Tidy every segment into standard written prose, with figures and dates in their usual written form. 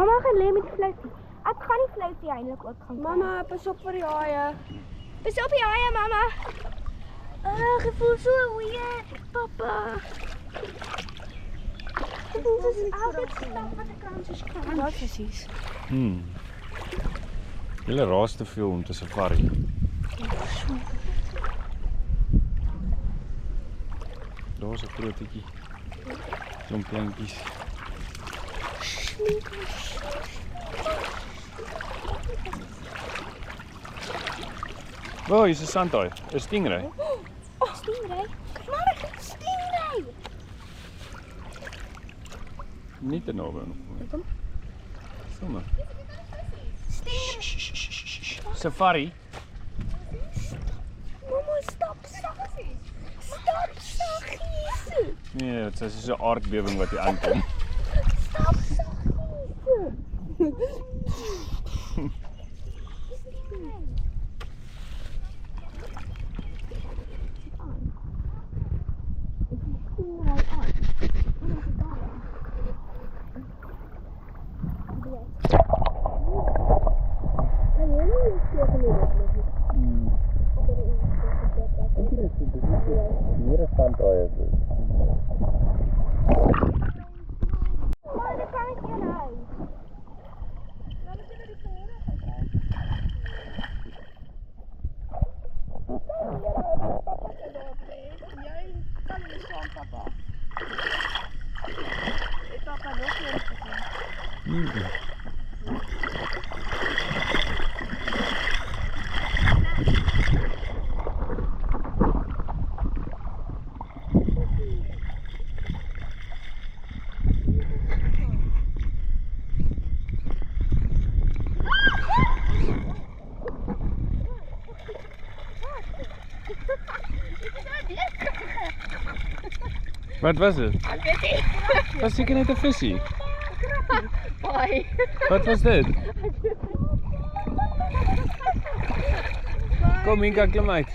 Mama gaan lê met die fluitie. Ek gaan die fluitie eintlik ook gaan. Mama, pas op vir die haie. Pas op die haie, mama. Ek voel so weird, papa. Dit is altyd stap wat ek kan soos kan. Wat presies? Julle raas te veel om te safari. Daar is 'n grootjie. Klomp kleintjies. Waar is 'n sandhaai? 'n stingray. Oh, stingray. Mama, stingray. Nie te naby nog. Sommige. Safari. Mama, stop, saggies. Stop, saggies. Nee, dit is so 'n aardbewing wat hier aankom. Stop, saggies. Hier is sandhaai. Maar dit kan ek nie hou. Laat ek net die kamera gaan kry. Papa se daar lê. Jy kan nie saam papa. Ek papa nog nie. Wat was dit? Ek weet nie. Was seker net 'n visie. Bye. Wat was dit? Kom Minka, klim uit.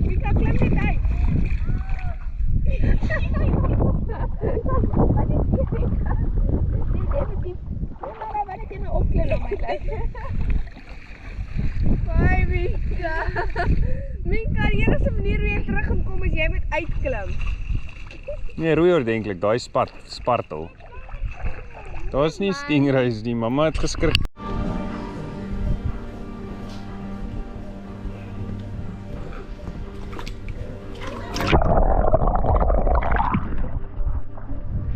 Mika, klim net uit. Wat is dit? Dit is definitief. Maar wat het jy nou opklim op my lyf? Bye Mika. Minka, die enigste manier hoe jy terug kan kom is jy moet uitklim. Nee, roei ordentlik, daai spartel. Daar's nie stingrays nie, mamma het geskrik.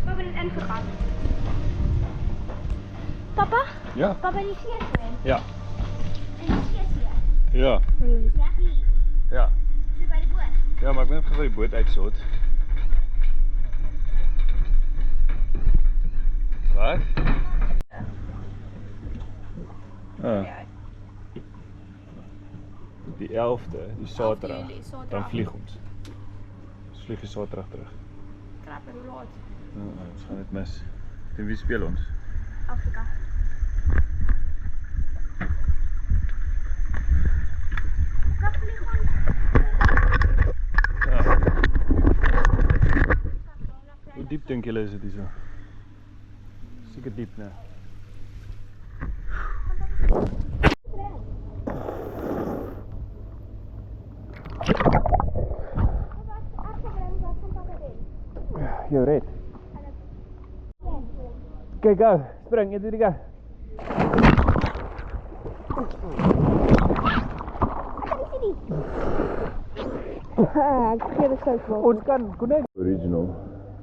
Papa het ingegaan. Papa? Ja. Papa die see swem. Ja. En die see. Ja. Reg hier. Ja. So by die boot. Ja, maar ek moet net vir die boot uitsort. Wat? Die 11de, die Saterdag. Dan vlieg ons. Ons vlieg die Saterdag terug. Krap en hoe laat? Ons gaan dit mis. Teen wie speel ons? Afrika. Krap vlieg ons. Ja. Hoe diep dink julle is dit hier so? Seker diep, né? Jou red. Kyk gou, spring, 1 2 3 go. Ek vergeet dit sou wel. Ons kan connect. Original.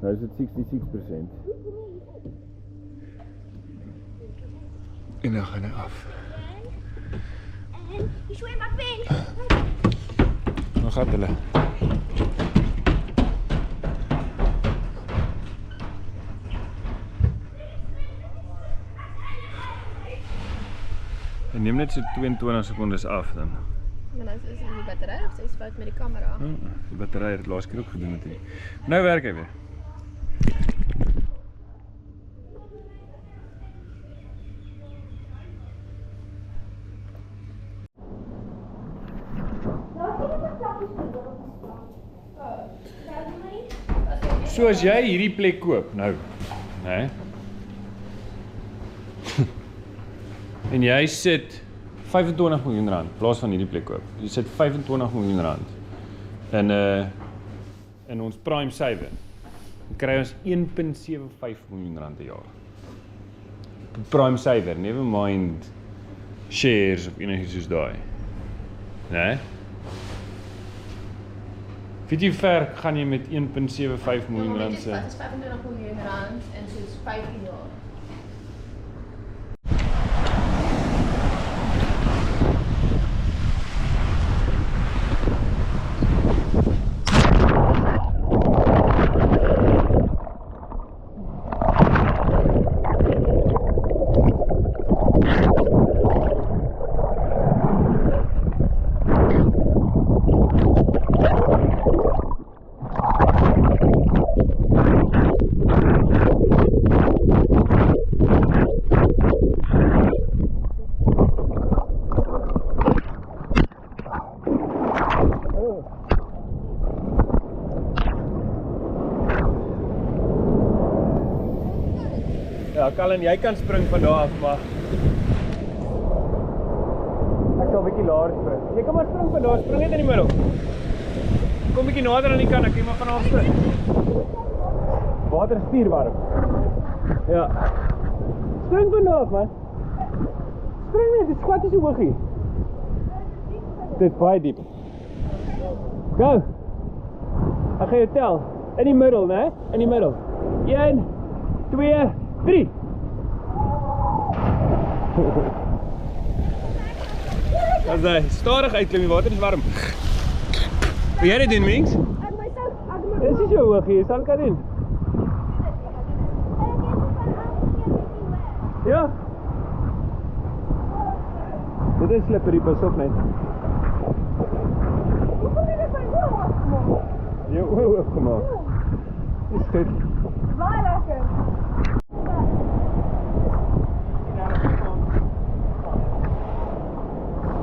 Nou is dit 66%. En dan gaan hy af. En die swem ek wen. Dan gaan hulle. En neem net so 22 sekondes af dan. Maar dan is die battery of sy fout met die kamera. Die battery het laas keer ook gedoen met die. Nou werk hy weer. So as jy hierdie plek koop nou, né? en jy sit 25 miljoen rand, in plaas van hierdie plek koop. Jy sit 25 miljoen rand in ons Prime Saver. Dan kry ons 1,75 miljoen rand 'n jaar. Prime Saver, never mind shares of enigiets soos daai. Né? Weet jy hoe ver gaan jy met 1,75 miljoen rand se? Dit is 25 miljoen rand in soos 15 jaar. Ja, Colin, jy kan spring van daar af, maar ek sal 'n bietjie laer spring. Jy kan maar spring van daar, spring net in die middel. Kom 'n bietjie nader aan die kant, ek kan maar van daar spring. Water is spierwarm. Ja. Spring van daar af, man. Spring net, dit squat is so hoogie. Dit is baie diep. Go. Ek gaan jou tel. In die middel, né? In die middel. 1, 2, 3. As hy stadig uitklim, die water is warm. Wil jy dit doen, Minks? Dit is so hoog hier, sal kan doen. Ja. Dit is slippery, pas op net. Jou oor opgemaak. Is goed. Baie lekker.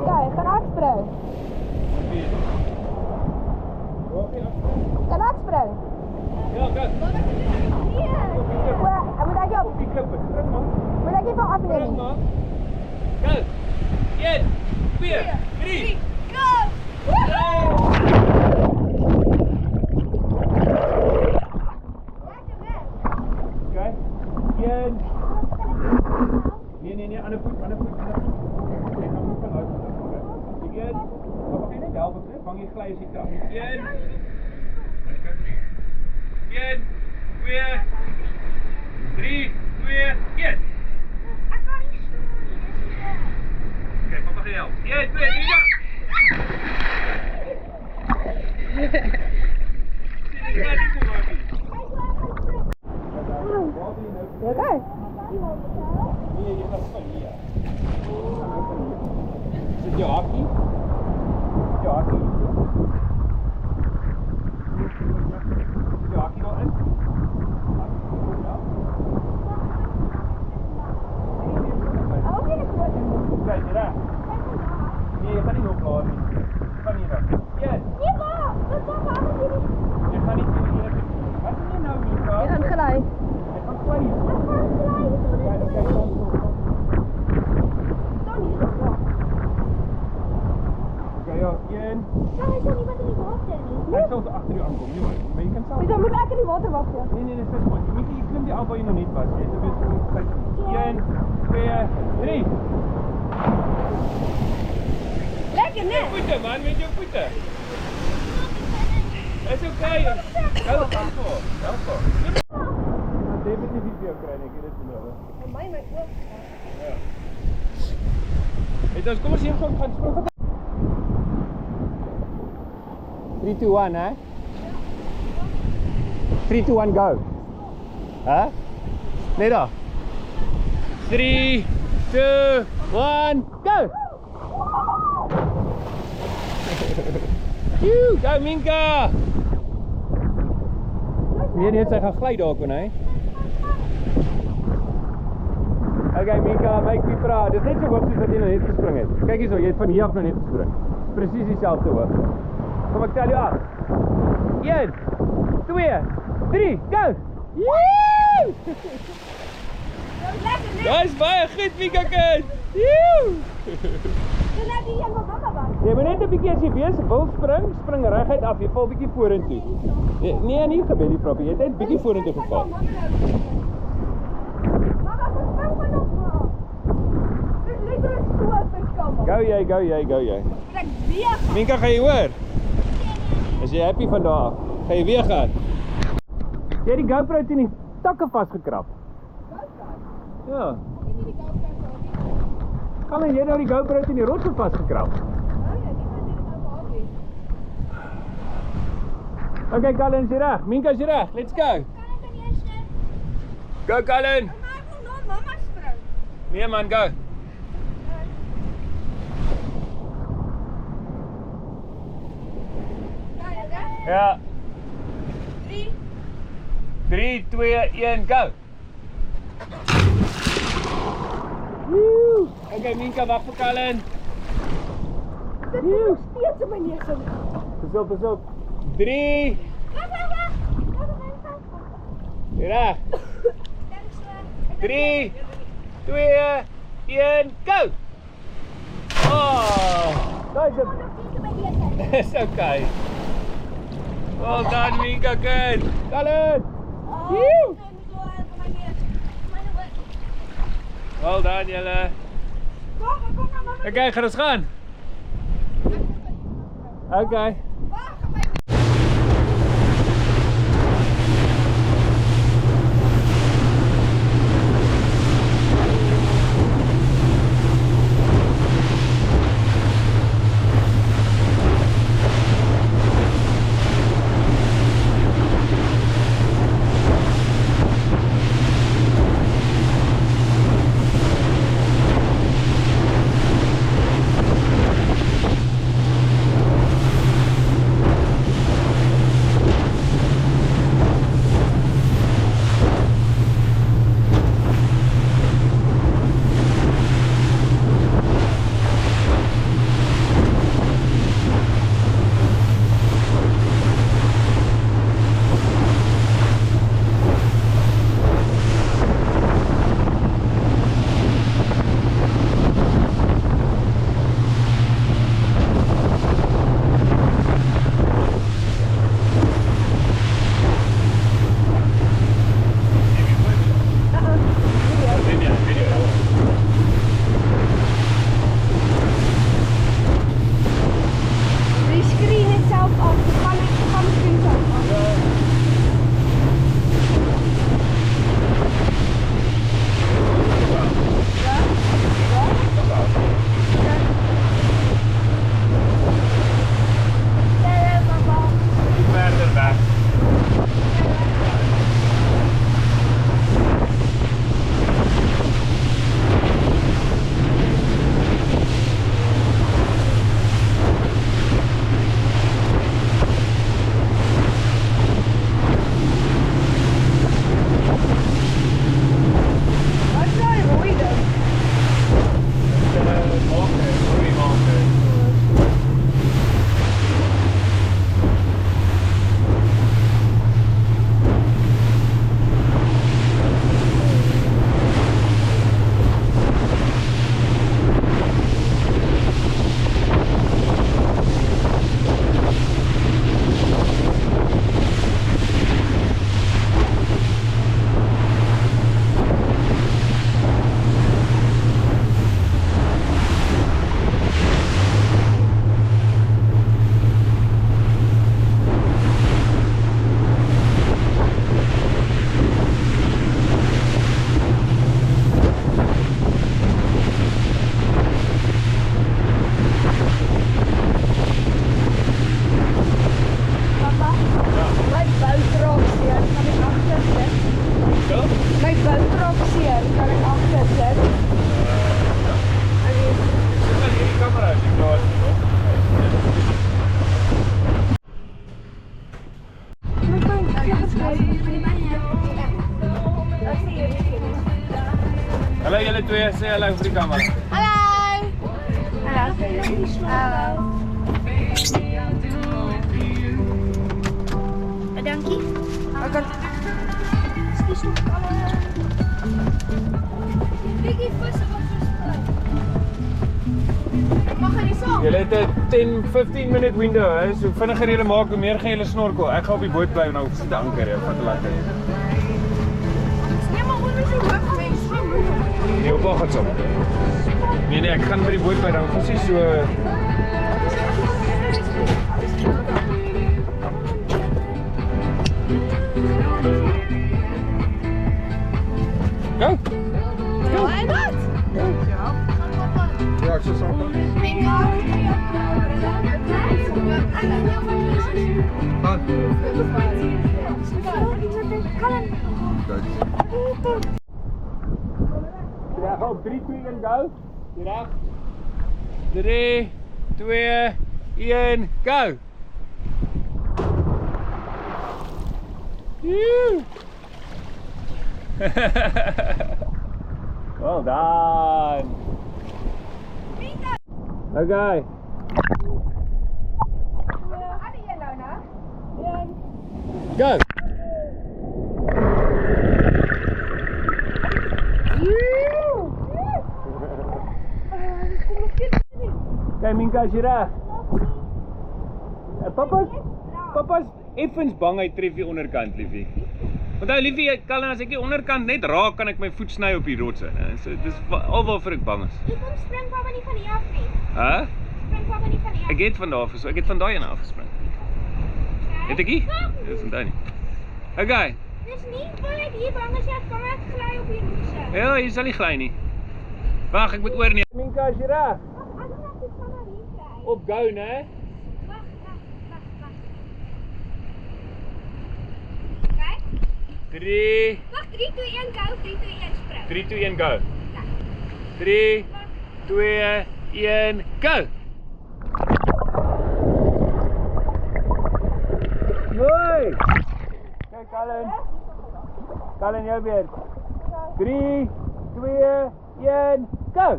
Kijk, kan ik springen? Kan ik springen? Ja, kan. Moet ik op? Die klippe, spring man. Moet ik even Spring afnemen? man. Go. 1, 2, 3. Go! Okay. 1. Nee, ander voet. Jy gaan moet van uit. Okay. 1. Mag jy net help, vang jy gly as jy krap. 1. 1, 2, 3, 2, 1. Okay, papa gaan help. 1, 2, 3, ja! Oké. Nee, jy gaan van hier. Is dit jou hakkie? Jou hakkie. Is jou hakkie nou in? Kijk, hier daar. Nee, je gaat niet opladen. Van hier af. Yes. Je gaat niet hier. Wat is dit nou, Mika? Je gaat gelijk. Je gaat gelijk. Ja, oké, kom. Oké, ja, 1. Hij zal achter u aankomen, maar je kan zelf. Dus dan moet ik in die water wachten. Nee, dat is goed. Je klimt die af waar je nog niet was. Je hebt 1, 2, 3. Lekker, net. Voeten, man, met je voeten. Het is oké. Help voor. Definitief video krijgen, ik heb dit genomen. En mij ook. Ja. Hey, dus kom eens hier gewoon gaan springen. 3, 2, 1, hè? 3, 2, 1, go. Hè? Nee, daar. 3, 2, 1, go! Go, Minka! Nee, net sy gaan gly daar kon hy. Okay, Minka, make me proud. Dis net so hoog soos wat jy nou net gespring het. Kyk hierso, jy het van hier af nou net gespring. Presies dieselfde hoog. Kom ek tel jou af. 1, 2, 3, go! Woo! Lekker, net. Dis baie goed, Minka kind. Dis nou die een wat mama was. Jy moet net 'n bietjie as jy weer wil spring, spring reguit af. Jy val bietjie vorentoe. Nee, nie gebeur die proppie. Jy het net bietjie vorentoe geval. Mama, dis spring van op. Dis letterlik so 'n viskammer. Go jy. Ek weer. Minka, gaan jy hoor? Is jy happy van daar af? Gaan jy weer gaan? Jy het die GoPro teen die takke vasgekrap. Ja. Gaan jy nou die GoPro teen die rots vasgekrap? Okay, Colin, is jy reg? Minka, is jy reg? Let's go. Go, Colin. Nee man, go. Ja. 3, 2, 1, go. Woo. Okay, Minka, wag vir Colin. Dit is steeds op my neus. Pas op. 3. Reg. 3, 2, 1, go. Oh, that's okay. Well done, Minka, good. Colin. Woo. Well done, julle. Okay, gaan ons gaan. Okay. Hallo julle twee, sê hallo vir die kamera. Hallo. Hallo. Dankie. Okay. Bietjie visse wat versprei. het 'n 10-15 minute window, hè. So vinniger jy maak, hoe meer gaan jy snorkel. Ek gaan op die boot bly nou sit anker, ja, vat te laat. Nee, maar hoe is die hoog mens swem? Nee, op gaan op. Nee, ek gaan by die boot bly dan presies so. Go. Ja, en wat? Ja, ek sê saam. Ja, op 3, 2, 1, go. Hier 3, 2, 1, go. Well done. Okay. Go. Okay, Minka, is jy reg? Papa's effens bang hy tref die onderkant, liefie. Onthou liefie, Kallen, as ek die onderkant net raak, kan ek my voet sny op die rotse. So dis alwaarvoor ek bang is. Ek kom spring papa nie van hier af nie. Hæ? Spring papa nie van hier af. Ek het van daar af, so ek het van daai ene afgespring. Het ek hier? Dis onthou nie. Okay. Dis nie vol ek hier bang as jy kom ek gly op die rotse. Ja, jy sal nie gly nie. Wag, ek moet oorneem. Minka, is jy reg? Ek gaan net van daar hier kry. Op go, né? Wag. Kyk. 3, Wag, 3 2 1 go, 3 2 1 spring. 3, 2, 1, go. 3, 2, 1, go! Mooi! Kijk, Kallen, jou beurt. 3, 2, 1, go!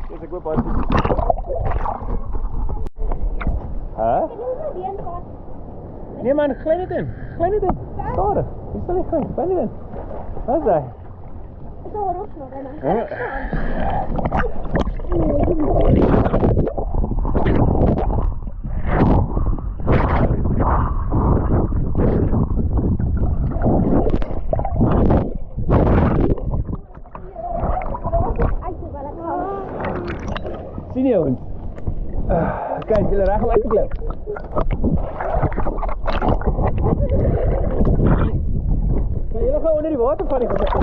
Dus ik wil pas. Huh? Nee man, glij niet in. Stadig. Je staat niet gaan, glij niet in. Wat is dat? Ek hoor ook nog en dan. Sien jy ons? Kijk, jullie reg om uit te klip. Ja, jullie gaan onder die water van die gezicht.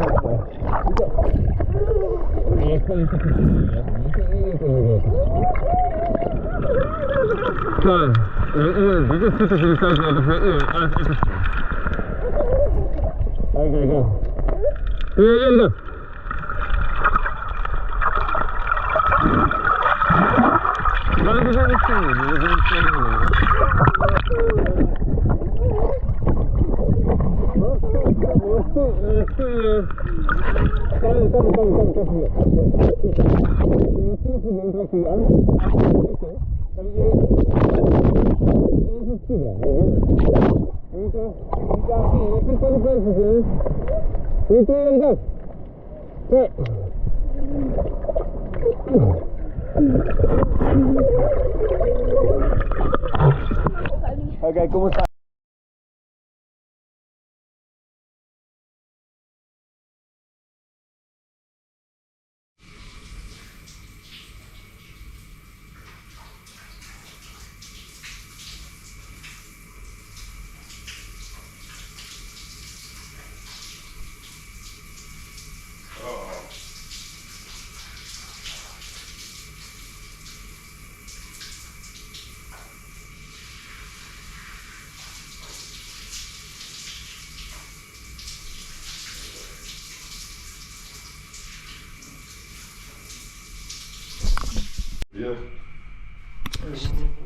Ja, ik kan niet zeggen. Dit is super voor de kans dat het alles is. Kijk. Ja. Maar dat is wel niet Oké, kom eens.